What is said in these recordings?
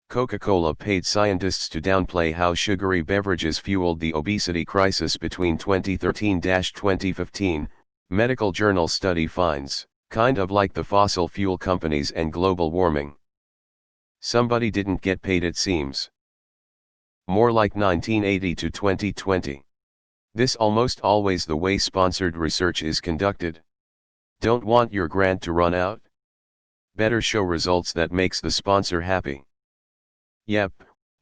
Coca-Cola paid scientists to downplay how sugary beverages fueled the obesity crisis between 2013-2015, medical journal study finds, kind of like the fossil fuel companies and global warming. Somebody didn't get paid, it seems. More like 1980 to 2020. This almost always the way sponsored research is conducted. Don't want your grant to run out? Better show results that makes the sponsor happy. Yep,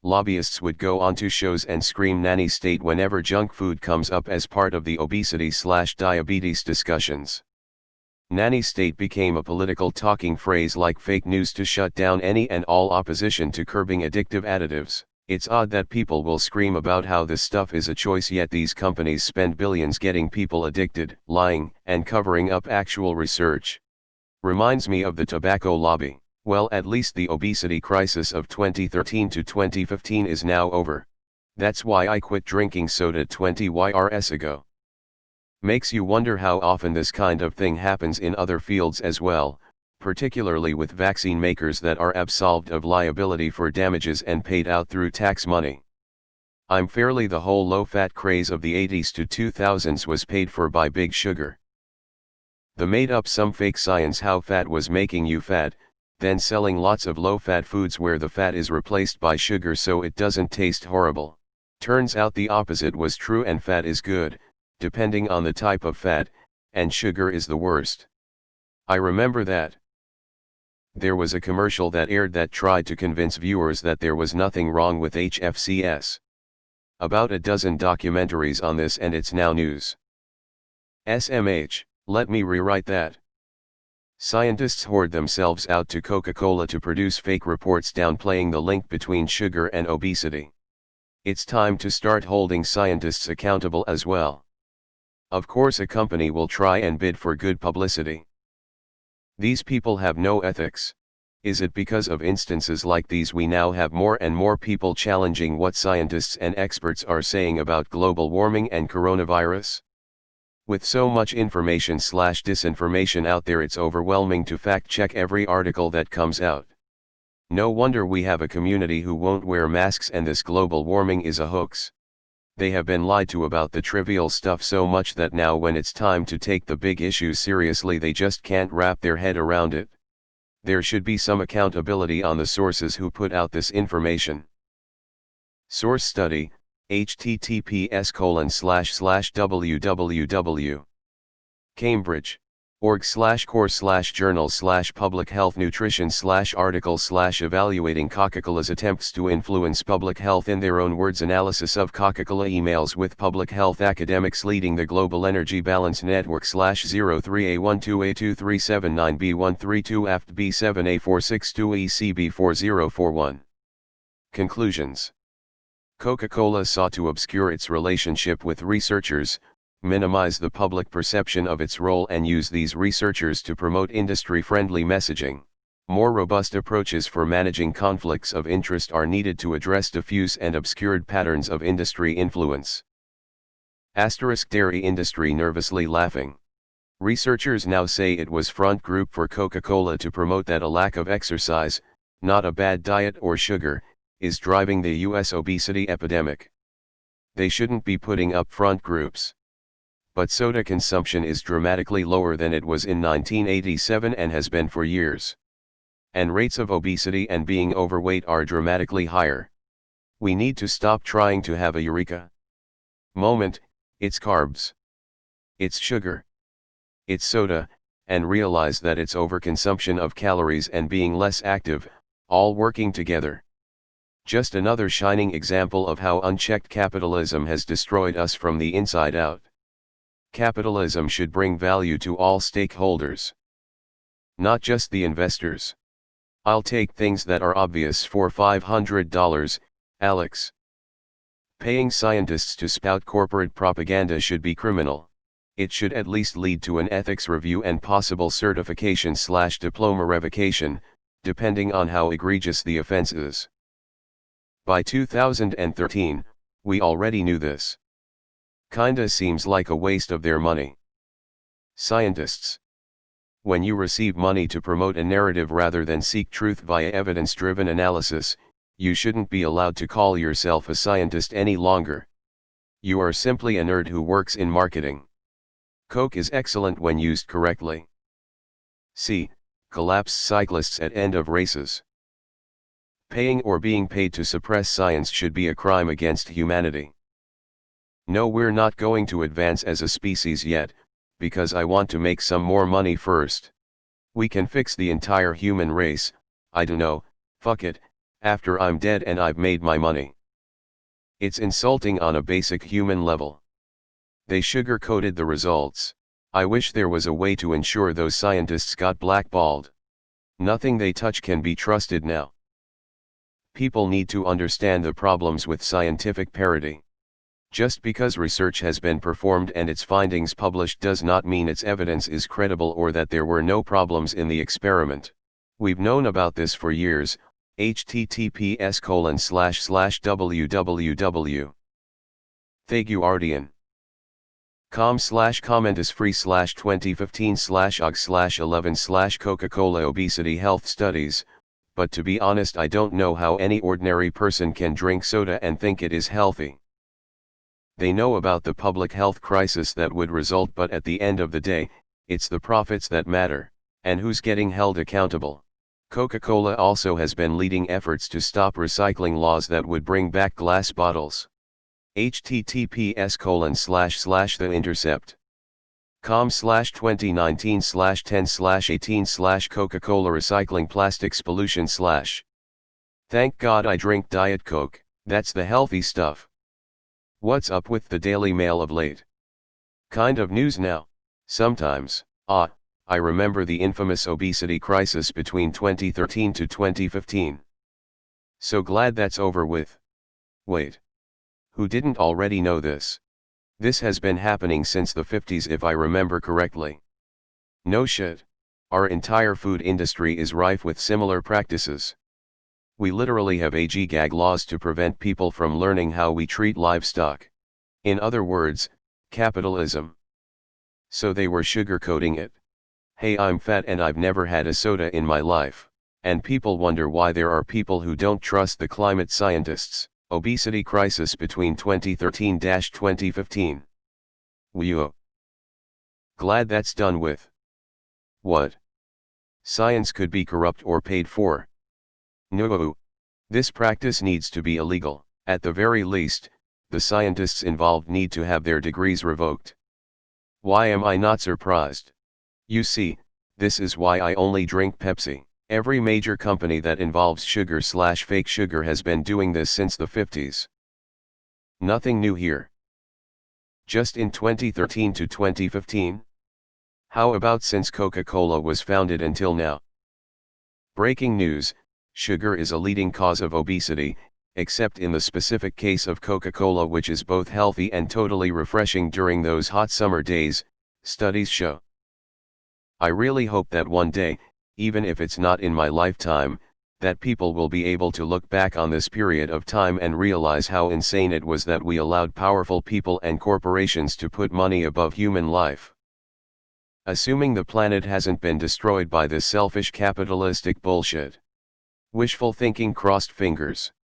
lobbyists would go onto shows and scream nanny state whenever junk food comes up as part of the obesity/diabetes discussions. Nanny state became a political talking phrase like fake news to shut down any and all opposition to curbing addictive additives. It's odd that people will scream about how this stuff is a choice, yet these companies spend billions getting people addicted, lying, and covering up actual research. Reminds me of the tobacco lobby. Well, at least the obesity crisis of 2013 to 2015 is now over. That's why I quit drinking soda 20 years ago. Makes you wonder how often this kind of thing happens in other fields as well, particularly with vaccine makers that are absolved of liability for damages and paid out through tax money. I'm fairly the whole low-fat craze of the 80s to 2000s was paid for by Big Sugar. They made up some fake science how fat was making you fat, then selling lots of low-fat foods where the fat is replaced by sugar so it doesn't taste horrible. Turns out the opposite was true, and fat is good, depending on the type of fat, and sugar is the worst. I remember that. There was a commercial that aired that tried to convince viewers that there was nothing wrong with HFCS. About a dozen documentaries on this, and it's now news. SMH, let me rewrite that. Scientists hoard themselves out to Coca-Cola to produce fake reports downplaying the link between sugar and obesity. It's time to start holding scientists accountable as well. Of course, a company will try and bid for good publicity. These people have no ethics. Is it because of instances like these we now have more and more people challenging what scientists and experts are saying about global warming and coronavirus? With so much information/disinformation out there, it's overwhelming to fact-check every article that comes out. No wonder we have a community who won't wear masks and this global warming is a hoax. They have been lied to about the trivial stuff so much that now when it's time to take the big issues seriously, they just can't wrap their head around it. There should be some accountability on the sources who put out this information. Source study, https://www. Cambridge.org/course/journal/public health nutrition/article/evaluating Coca-Cola's attempts to influence public health. In their own words, analysis of Coca-Cola emails with public health academics leading the Global Energy Balance Network /03A12A2379B1322AFT B7A462ECB4041. Conclusions. Coca-Cola sought to obscure its relationship with researchers, minimize the public perception of its role, and use these researchers to promote industry-friendly messaging. More robust approaches for managing conflicts of interest are needed to address diffuse and obscured patterns of industry influence. Dairy industry nervously laughing. Researchers now say it was front group for Coca-Cola to promote that a lack of exercise, not a bad diet or sugar, is driving the US obesity epidemic. They shouldn't be putting up front groups. But soda consumption is dramatically lower than it was in 1987 and has been for years. And rates of obesity and being overweight are dramatically higher. We need to stop trying to have a eureka moment. It's carbs, it's sugar, it's soda, and realize that it's overconsumption of calories and being less active, all working together. Just another shining example of how unchecked capitalism has destroyed us from the inside out. Capitalism should bring value to all stakeholders, not just the investors. I'll take things that are obvious for $500, Alex. Paying scientists to spout corporate propaganda should be criminal. It should at least lead to an ethics review and possible certification/diploma revocation, depending on how egregious the offense is. By 2013, we already knew this. Kinda seems like a waste of their money. Scientists. When you receive money to promote a narrative rather than seek truth via evidence-driven analysis, you shouldn't be allowed to call yourself a scientist any longer. You are simply a nerd who works in marketing. Coke is excellent when used correctly. C. Collapse cyclists at end of races. Paying or being paid to suppress science should be a crime against humanity. No, we're not going to advance as a species yet, because I want to make some more money first. We can fix the entire human race, I don't know, fuck it, after I'm dead and I've made my money. It's insulting on a basic human level. They sugar-coated the results. I wish there was a way to ensure those scientists got blackballed. Nothing they touch can be trusted now. People need to understand the problems with scientific parity. Just because research has been performed and its findings published does not mean its evidence is credible or that there were no problems in the experiment. We've known about this for years. https://www. thaguardian.com/comment-is-free/2015/og/11/Coca-Cola obesity health studies, but to be honest I don't know how any ordinary person can drink soda and think it is healthy. They know about the public health crisis that would result, but at the end of the day, it's the profits that matter, and who's getting held accountable. Coca-Cola also has been leading efforts to stop recycling laws that would bring back glass bottles. https://theintercept.com/2019/10/18/Coca-Cola recycling plastics pollution/. Thank God I drink Diet Coke, that's the healthy stuff. What's up with the Daily Mail of late? Kind of news now, sometimes. I remember the infamous obesity crisis between 2013 to 2015. So glad that's over with. Wait. Who didn't already know this? This has been happening since the 50s if I remember correctly. No shit. Our entire food industry is rife with similar practices. We literally have gag laws to prevent people from learning how we treat livestock. In other words, capitalism. So they were sugarcoating it. Hey, I'm fat and I've never had a soda in my life. And people wonder why there are people who don't trust the climate scientists. Obesity crisis between 2013-2015. Whew. Glad that's done with. What? Science could be corrupt or paid for. No. This practice needs to be illegal. At the very least, the scientists involved need to have their degrees revoked. Why am I not surprised? You see, this is why I only drink Pepsi. Every major company that involves sugar/fake sugar has been doing this since the 50s. Nothing new here. Just in 2013 to 2015? How about since Coca-Cola was founded until now? Breaking news, sugar is a leading cause of obesity, except in the specific case of Coca-Cola, which is both healthy and totally refreshing during those hot summer days, studies show. I really hope that one day, even if it's not in my lifetime, that people will be able to look back on this period of time and realize how insane it was that we allowed powerful people and corporations to put money above human life. Assuming the planet hasn't been destroyed by this selfish capitalistic bullshit. Wishful thinking, crossed fingers.